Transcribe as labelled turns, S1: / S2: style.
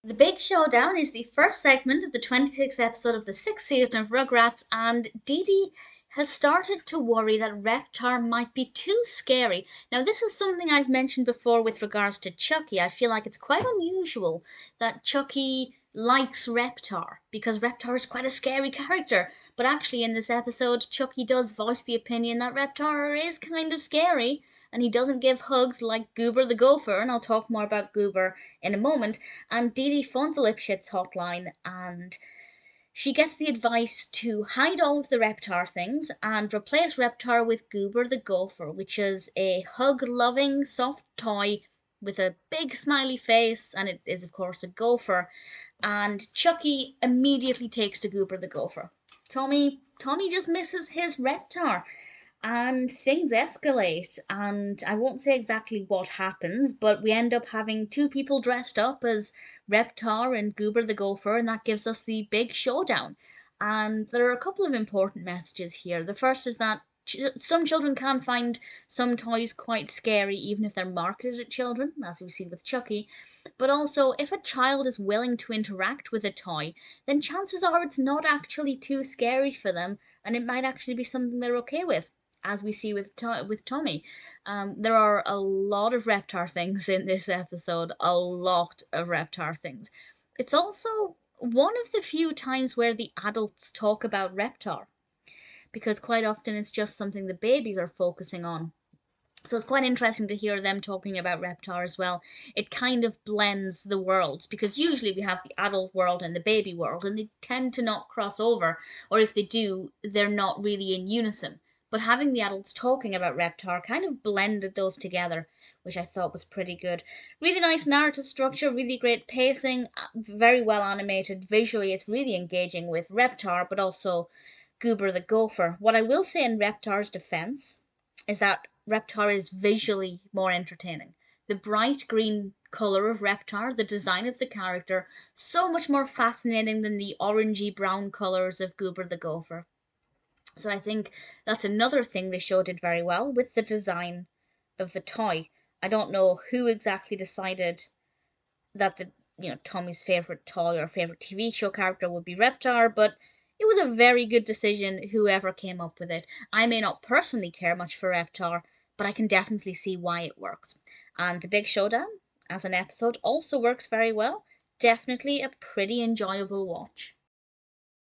S1: The Big Showdown is the first segment of the 26th episode of the 6th season of Rugrats, and Didi has started to worry that Reptar might be too scary. Now, this is something I've mentioned before with regards to Chuckie. I feel like it's quite unusual that Chuckie likes Reptar because Reptar is quite a scary character. But actually, in this episode, Chuckie does voice the opinion that Reptar is kind of scary, and he doesn't give hugs like Goober the gopher, and I'll talk more about Goober in a moment. And Didi phones the Lipschitz hotline, and she gets the advice to hide all of the Reptar things and replace Reptar with Goober the gopher, which is a hug-loving, soft toy with a big smiley face, and it is of course a gopher. And Chuckie immediately takes to Goober the gopher. Tommy just misses his Reptar, and things escalate, and I won't say exactly what happens, but we end up having two people dressed up as Reptar and Goober the gopher, and that gives us the big showdown. And there are a couple of important messages here. The first is that some children can find some toys quite scary even if they're marketed at children, as we see with Chuckie. But also, if a child is willing to interact with a toy, then chances are it's not actually too scary for them, and it might actually be something they're okay with, as we see with Tommy. There are a lot of Reptar things in this episode, a lot of Reptar things. It's also one of the few times where the adults talk about Reptar, because quite often it's just something the babies are focusing on. So it's quite interesting to hear them talking about Reptar as well. It kind of blends the worlds, because usually we have the adult world and the baby world, and they tend to not cross over, or if they do, they're not really in unison. But having the adults talking about Reptar kind of blended those together, which I thought was pretty good. Really nice narrative structure, really great pacing, very well animated. Visually, it's really engaging with Reptar, but also Goober the gopher. What I will say in Reptar's defense is that Reptar is visually more entertaining. The bright green color of Reptar, the design of the character, so much more fascinating than the orangey brown colors of Goober the gopher. So I think that's another thing the show did very well with the design of the toy. I don't know who exactly decided that Tommy's favorite toy or favorite TV show character would be Reptar, but it was a very good decision whoever came up with it. I may not personally care much for Reptar, but I can definitely see why it works. And the Big Showdown as an episode also works very well. Definitely a pretty enjoyable watch.